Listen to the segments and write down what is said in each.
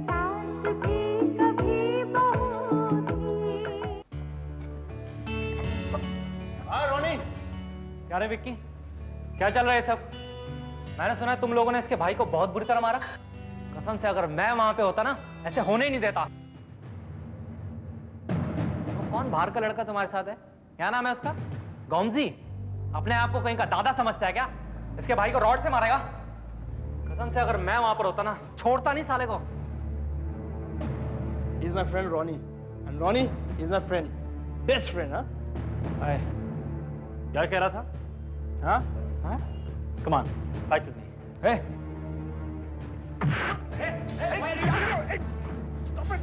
सास भी कभी बहू थी। हाँ रोनी। क्या रे विक्की, क्या चल रहा है सब? मैंने सुना है तुम लोगों ने इसके भाई को बहुत बुरी तरह मारा। कसम से अगर मैं वहां पे होता ना, ऐसे होने ही नहीं देता। तो कौन बाहर का लड़का तुम्हारे साथ है? क्या नाम है उसका? गौमजी? अपने आप को कहीं का दादा समझता है क्या? इसके भाई को रॉड से मारेगा। कसम से अगर मैं वहां पर होता ना, छोड़ता नहीं साले को। He is my friend Ronnie, and Ronnie is my friend, best friend, हाँ? क्या कह रहा था? हाँ हाँ, come on, fight with me. Hey. Stop it.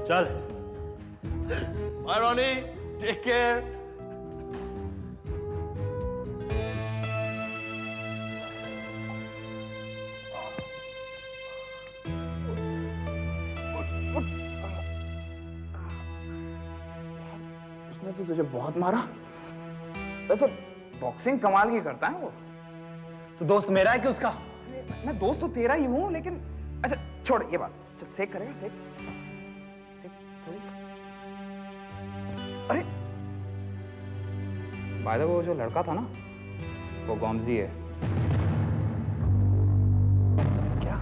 चल। Bye Ronnie, take care. उसने तो तुझे बहुत मारा। वैसे बॉक्सिंग कमाल की करता है वो। तो दोस्त मेरा है कि उसका? मैं दोस्त तो तेरा ही हूँ, लेकिन अच्छा छोड़ ये बात। चल सेक करेगा, सेक सेक थोड़ी। अरे बाय द वे वो जो लड़का था ना, वो गॉमजी है। क्या?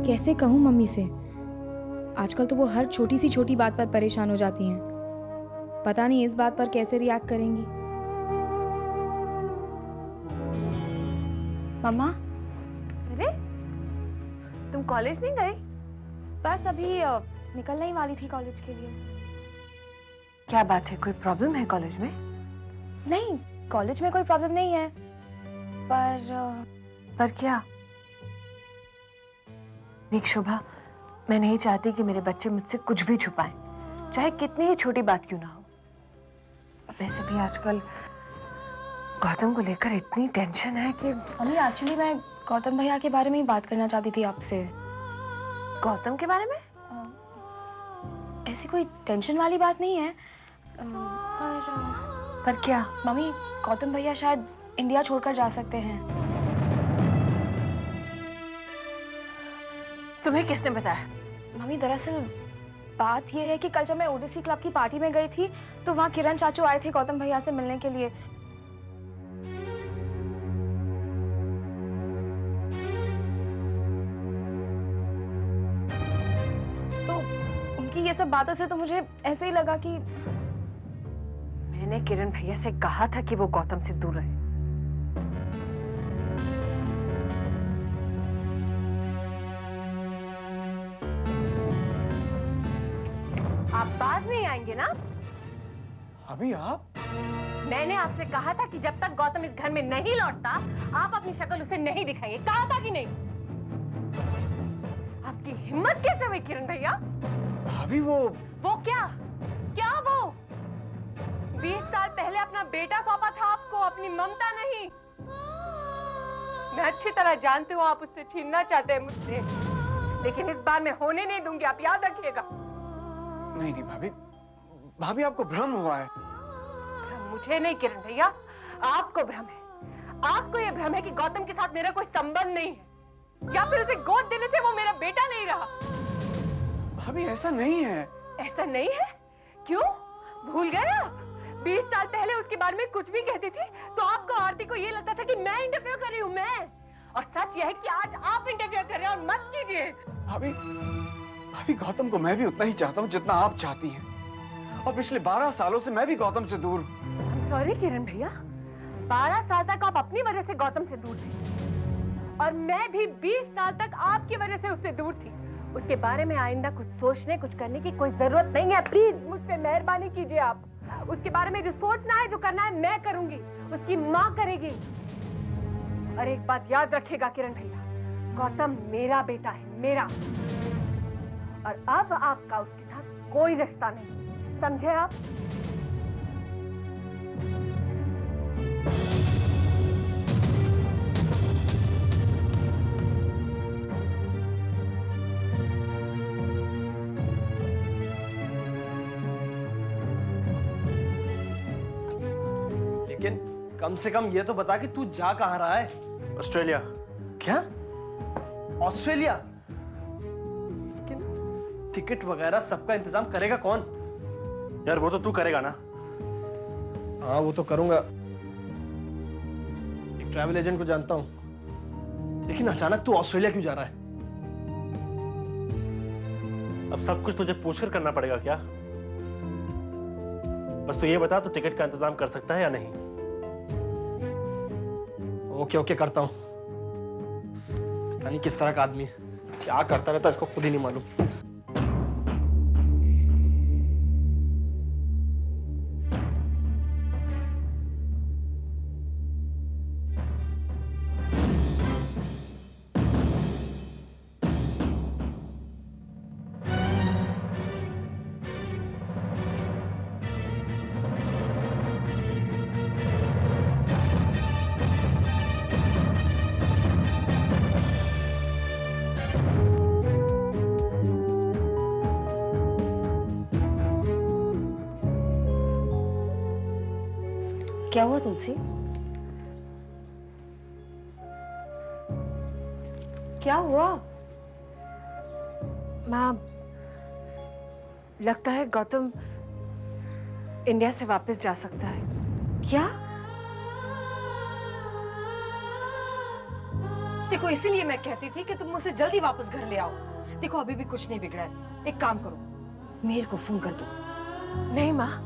कैसे कहूँ मम्मी से? आजकल तो वो हर छोटी सी छोटी बात पर परेशान हो जाती हैं। पता नहीं इस बात पर कैसे रिएक्ट करेंगी। मम्मा। अरे तुम कॉलेज नहीं गई? बस अभी निकलने ही वाली थी कॉलेज के लिए। क्या बात है, कोई प्रॉब्लम है कॉलेज में? नहीं, कॉलेज में कोई प्रॉब्लम नहीं है, पर क्या? देख शोभा, मैं नहीं चाहती कि मेरे बच्चे मुझसे कुछ भी छुपाएं, चाहे कितनी ही छोटी बात क्यों ना हो। वैसे भी आजकल गौतम को लेकर इतनी टेंशन है कि मम्मी एक्चुअली मैं गौतम भैया के बारे में ही बात करना चाहती थी आपसे। गौतम के बारे में? ऐसी कोई टेंशन वाली बात नहीं है, पर क्या? मम्मी, गौतम भैया शायद इंडिया छोड़कर जा सकते हैं। तुम्हें किसने बताया? मम्मी दरअसल बात यह है कि कल जब मैं ओडिसी क्लब की पार्टी में गई थी तो वहाँ किरण चाचू आए थे गौतम भैया से मिलने के लिए। तो उनकी ये सब बातों से तो मुझे ऐसे ही लगा कि मैंने किरण भैया से कहा था कि वो गौतम से दूर रहे। आप बाद में आएंगे ना? अभी आप? मैंने आपसे कहा था कि जब तक गौतम इस घर में नहीं लौटता आप अपनी शक्ल उसे नहीं दिखाइए। कहा था कि नहीं? आपकी हिम्मत कैसे हुई किरण भैया? अभी वो क्या? क्या वो? 20 साल पहले अपना बेटा सौंपा था आपको, अपनी ममता नहीं। मैं अच्छी तरह जानती हूँ आप उससे छीनना चाहते हैं मुझसे, लेकिन इस बार मैं होने नहीं दूंगी, आप याद रखिएगा। नहीं नहीं भाभी, भाभी आपको भ्रम हुआ है। मुझे नहीं किरण भैया, आपको भ्रम है। आपको यह भ्रम है कि गौतम के साथ मेरा कोई संबंध नहीं है, या फिर उसे गोद देने से वो मेरा बेटा नहीं रहा। भाभी ऐसा नहीं है। ऐसा नहीं है? क्यों? भूल गए आप? 20 साल पहले उसके बारे में कुछ भी कहती थी तो आपको आरती को ये लगता था कि मैं इंटरफेयर कर रही हूँ, मैं। और सच यह है कि आज आप इंटरफेयर कर रहे हैं, और मत कीजिए। भाभी, भाभी गौतम को मैं भी उतना ही चाहता हूँ जितना आप चाहती हैं, और पिछले 12 सालों से मैं भी गौतम से दूर हूँ। सॉरी किरण भैया, 12 साल तक आप अपनी वजह से गौतम से दूर थे, और मैं भी 20 साल तक आपकी वजह से उससे दूर थी। उसके बारे में आइंदा कुछ सोचने, कुछ करने की कोई जरूरत नहीं है। प्लीज मुझ पे मेहरबानी कीजिए आप। उसके बारे में जो सोचना है, जो करना है, मैं करूंगी, उसकी माँ करेगी। और एक बात याद रखिएगा किरण भैया, गौतम मेरा बेटा है, मेरा। और अब आपका उसके साथ कोई रिश्ता नहीं, समझे आप? लेकिन कम से कम ये तो बता कि तू जा कहाँ रहा है। ऑस्ट्रेलिया। क्या? ऑस्ट्रेलिया? लेकिन टिकट वगैरह सबका इंतजाम करेगा कौन? यार वो तो तू करेगा ना। हाँ वो तो करूंगा, एक ट्रैवल एजेंट को जानता हूं, लेकिन अचानक तू ऑस्ट्रेलिया क्यों जा रहा है? अब सब कुछ तुझे पूछकर करना पड़ेगा क्या? बस तू ये बता, तू टिकट का इंतजाम कर सकता है या नहीं? ओके ओके करता हूं। पता नहीं किस तरह का आदमी है, क्या करता रहता है इसको खुद ही नहीं मालूम। क्या हुआ तुलसी? क्या हुआ? माँ, लगता है गौतम इंडिया से वापस जा सकता है। क्या? देखो इसीलिए मैं कहती थी कि तुम मुझसे जल्दी वापस घर ले आओ। देखो अभी भी कुछ नहीं बिगड़ा है। एक काम करो, मीर को फोन कर दो। नहीं माँ,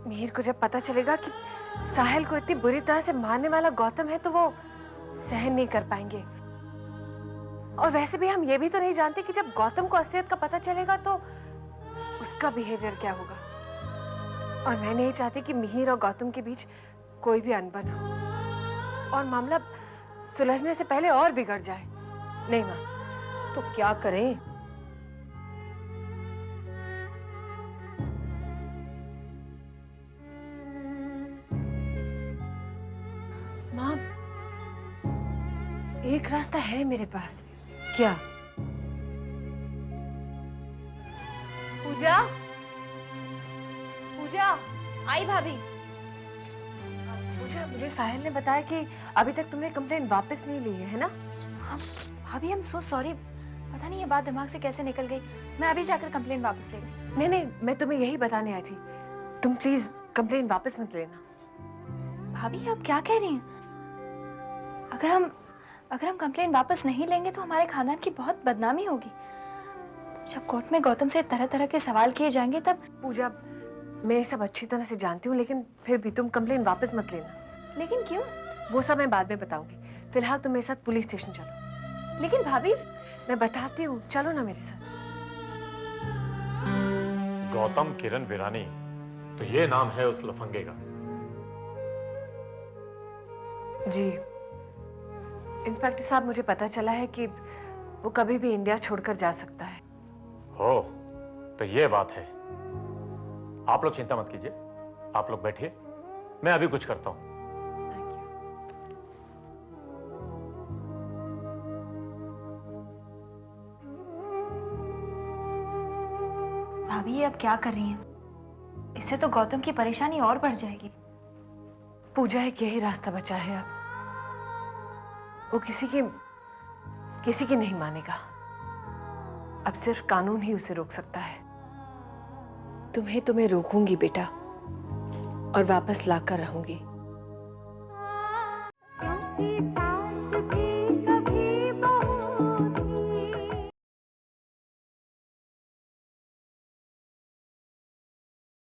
मीर को जब पता चलेगा कि साहिल को इतनी बुरी तरह से मारने वाला गौतम है तो वो सहन नहीं कर पाएंगे। और वैसे भी हम ये भी तो नहीं जानते कि जब गौतम को असलियत का पता चलेगा तो उसका बिहेवियर क्या होगा। और मैं नहीं चाहती कि मिहिर और गौतम के बीच कोई भी अनबन हो और मामला सुलझने से पहले और बिगड़ जाए। नहीं माँ। तो क्या करें? माँ, एक रास्ता है मेरे पास। क्या? पूजा, पूजा। आई भाभी। पूजा, मुझे साहिल ने बताया कि अभी तक तुमने कंप्लेन वापस नहीं ली है ना? भाभी हम सो सॉरी, पता नहीं ये बात दिमाग से कैसे निकल गई। मैं अभी जाकर कंप्लेन वापस ले लूं। नहीं नहीं, मैं तुम्हें यही बताने आई थी, तुम प्लीज कंप्लेन वापस मत लेना। भाभी आप क्या कह रही हैं? अगर हम कंप्लेन वापस नहीं लेंगे तो हमारे खानदान की बहुत बदनामी होगी। जब कोर्ट में गौतम से तरह तरह के सवाल किए जाएंगे तब। पूजा, मैं ये सब अच्छी तरह से जानती हूँ, लेकिन फिर भी तुम कंप्लेन वापस मत लेना। लेकिन क्यों? वो सब मैं बाद में बताऊंगी। फिलहाल तुम मेरे साथ पुलिस स्टेशन चलो। लेकिन भाभी। मैं बताती हूँ, चलो ना मेरे साथ। गौतम किरण वीरानी, तो ये नाम है उस लफंगे का? जी इंस्पेक्टर साहब, मुझे पता चला है कि वो कभी भी इंडिया छोड़कर जा सकता है। हो, तो ये बात है। आप लोग चिंता मत कीजिए, आप लोग बैठिए, मैं अभी कुछ करता हूं। भाभी ये अब क्या कर रही हैं? इससे तो गौतम की परेशानी और बढ़ जाएगी। पूजा, एक यही रास्ता बचा है अब। वो किसी की नहीं मानेगा। अब सिर्फ कानून ही उसे रोक सकता है। तुम्हें रोकूंगी बेटा, और वापस लाकर रहूंगी। क्योंकि